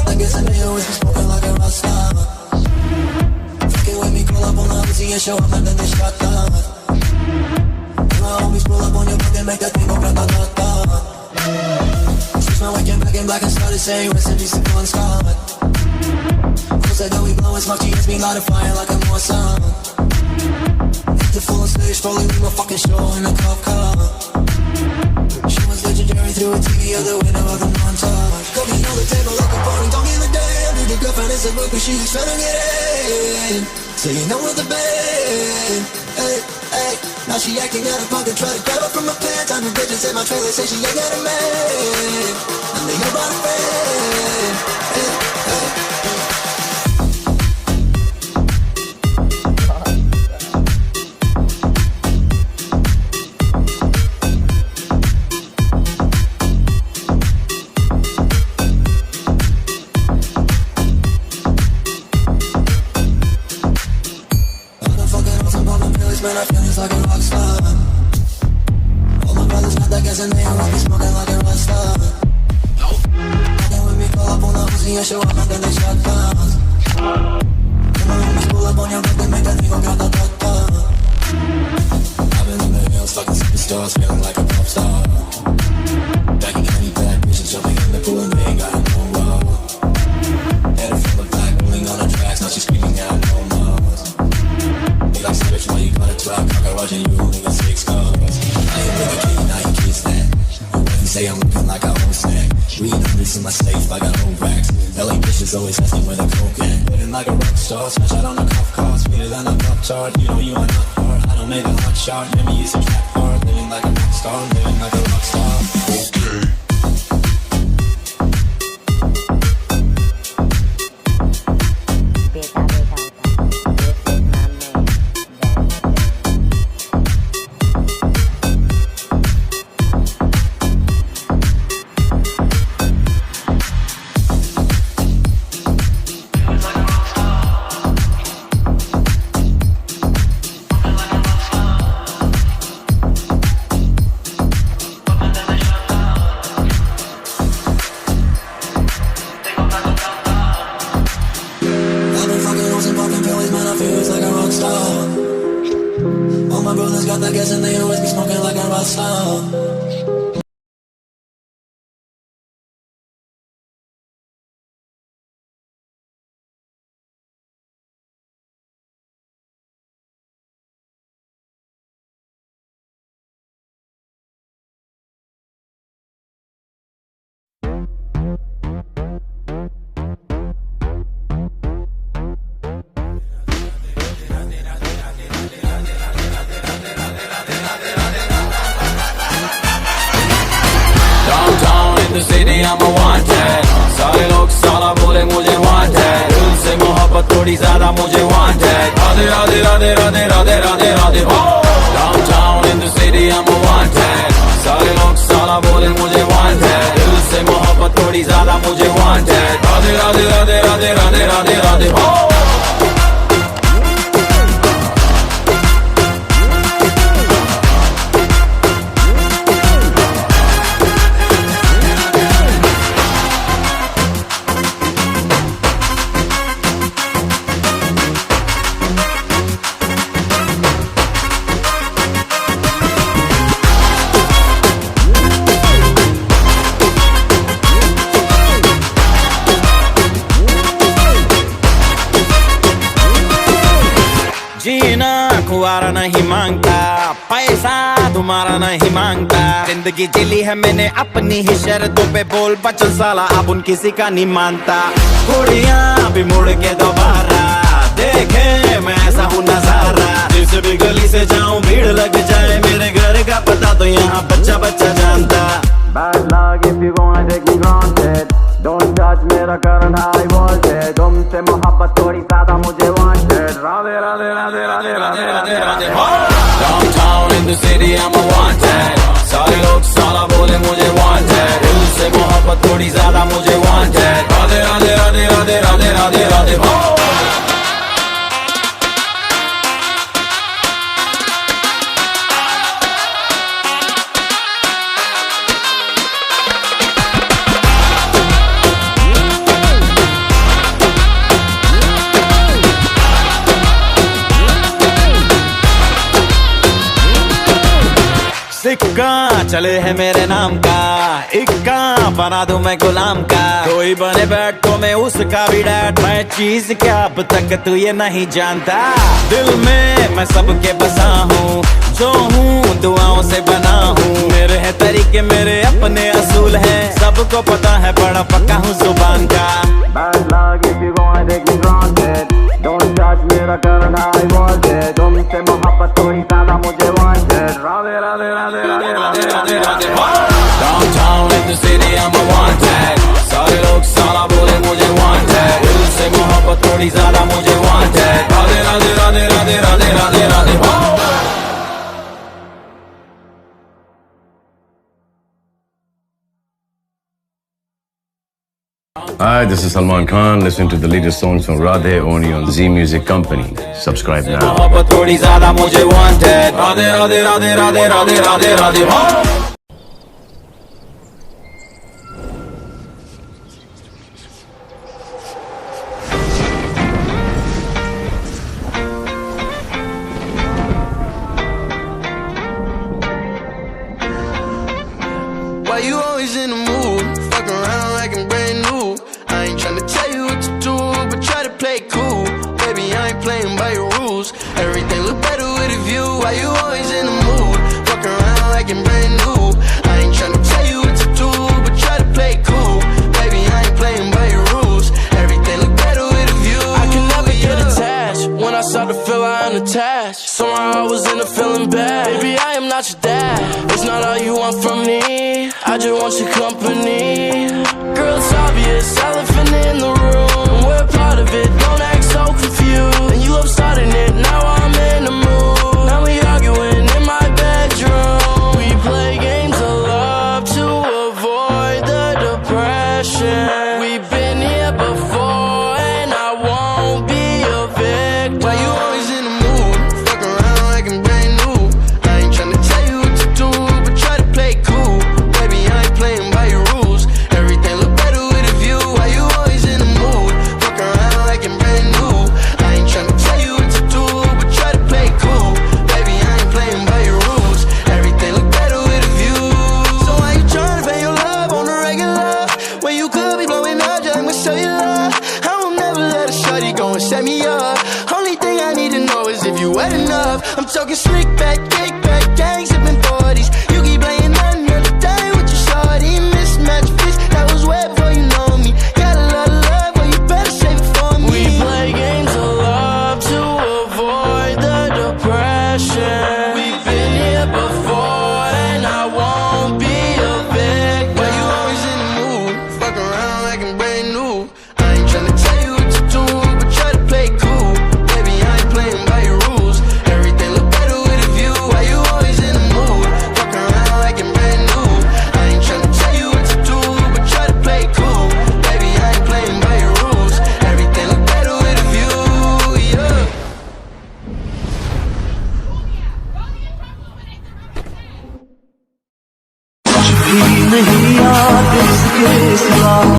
I guess I may always be smoking like a rasta. Fucking with me, call up on the Uzi and show up and then they shut down. My homies pull up on your block and make that thing go grata-ta-ta. Switch my waking back in black and started saying rest in peace to Bon Scott. Who said that we blowin' smoke, GS me light a fire like a Mossad. Hit the full on stage, slowly leave my fucking show in a cop car. She was legendary through a TV out the window of the montage. Cooking on the table like a party, don't give a damn. Dude, the girlfriend is a book, but she's trying to get in. So you know with the band, hey, hey. Now she acting out of pocket, try to grab her from my pants. I'm the bitches in my trailer, say she ain't got a man. I'm the about a friend, hey, hey. Man, I feel just like a rock star. All my brothers got that gas and they always be smoking like a rock star. Fucking with me, call up on the Uzi and show up and then they shut down. When my homies pull up on your block, they make that thing go grata-ta-ta. I've been in the hills, fucking superstars, feeling like a pop star. Backing any bad bitches, jumping in the pool and they ain't got no more. Headed from the back, pulling on the tracks, now she's screaming out no more. Like switch while you got a 12 cocker watching you only got 6 cars. I ain't with a kid, now you kiss that. When you say I'm looking like I own snack. Read numbers in my safe, I got old racks. LA bitches always asking where the coke at. Living like a rock star, smash out on a cop car. Sweeter than a pop chart, you know you are not hard. I don't make a hot shot, let me use a trap hard. Living like a rock star, living like a rock star. Okay. the city I'm a wanted सारे लोग साला बोले मुझे wanted दिल से मोहब्बत थोड़ी ज्यादा मुझे wanted Radhe Radhe Radhe Radhe Radhe Radhe Radhe downtown in the city I'm a wanted सारे लोग साला बोले मुझे wanted दिल से मोहब्बत थोड़ी ज्यादा मुझे wanted राधे राधे राधे राधे राधे राधे राधे जीना खुआरा नहीं मांगता पैसा तुम्हारा नहीं मांगता जिंदगी जिली है मैंने अपनी ही शर्तों पे बोल बचल साला अब उन किसी का नहीं मानता कुड़ियां भी मुड़ के दोबारा देखे मैं ऐसा हूँ नजारा जिस भी गली से जाऊं भीड़ लग जाए मेरे घर का पता तो यहाँ बच्चा बच्चा जानता Bad luck if you gonna take me granted Don't touch मेरा current high voltage तुमसे मोहब्बत थोड़ी ज्यादा मुझे wanted Radhe Radhe Radhe Radhe Radhe Radhe Radhe Downtown in the city I'm a wanted सारे लोग साला बोले मुझे wanted दिल से मोहब्बत थोड़ी ज्यादा मुझे wanted राधे राधे राधे राधे राधे राधे राधे सिक्का चले है मेरे नाम का, इक्का बना दूं मैं गुलाम का। कोई बने बैठ तो मैं उसका भी डैड, मैं चीज क्या अब तक तू ये नहीं जानता। दिल में मैं सबके बसा हूँ, जो हूँ दुआओं से बना हूँ। मेरे है तरीके मेरे अपने असूल हैं, सबको पता है बड़ा पक्का हूँ जुबान का। Bad luck if you gonna take me granted. Don't judge मेरा करना I want it. तुमसे मोहब्बत थोड़ी ज्यादा मुझे wanted. Radhe Radhe Radhe Radhe Radhe Radhe Radhe. Downtown in the city I'm a wanted, सारे लोग साला बोले मुझे wanted। दिल से मोहब्बत थोड़ी ज्यादा मुझे wanted। Radhe Radhe Radhe Radhe Radhe Radhe Radhe. Hi, this is Salman Khan. Listen to the latest songs from Radhe only on Z Music Company. Subscribe now. मोहब्बत थोड़ी ज्यादा मुझे wanted। Radhe Radhe Radhe Radhe Radhe Radhe Radhe. Why you always in the mood? Fuck around like I'm brand new. I ain't tryna tell you what to do, but try to play cool. Baby, I ain't playing by your rules. Everything look better with a view. Why you always in the mood? Fuck around like I'm brand new. I ain't tryna tell you what to do, but try to play cool. Baby, I ain't playing by your rules. Everything look better with a view. I can never get attached. When I start to feel I am attached, somehow I was in a feeling bad. Baby, I am not your dad. It's not all you want from me, I just want your company. Girl, it's obvious, elephant in the room. We're part of it, don't act so confused. And you love starting it, now I'm in the mood. Now we arguing in my bedroom. We play games of love to avoid the depression. We've been here before and I won't be a victim. Why you always in the mood? Fuck around like I'm brand new. I ain't tryna tell you what to do, but try to play cool. Baby, I ain't playing by your rules. Everything look better with a view. Why you always in the mood? Fuck around like I'm brand new. I ain't tryna tell you what to do, but try to play cool. Baby, I ain't playing by your rules. Everything look better with a view. So why you tryna pay your love on the regular, when you could be blowing up just like my cellular? I won't never let a shorty go and set me up. Only thing I need to know is if you wet enough. I'm talking slick back, kick back, gang sipping 40s. You keep playing another day with your shorty. Mismatch fish, that was wet before you know me. Got a lot of love, but you better save it for me. We play games of love to avoid the depression. We've been here before and I won't be a victim. Why you always in the mood? Fuck around like I'm brand new. I ain't tryna tell you what to do, but try to play cool. Baby, I ain't playing by your rules. Everything look better with a view. Why you always in the mood? Fuck around like I'm brand new. I ain't tryna tell you what to do, but try to play cool. Baby, I ain't playing by your rules. Everything look better with a view, yeah. नहीं याद इसके सिवा।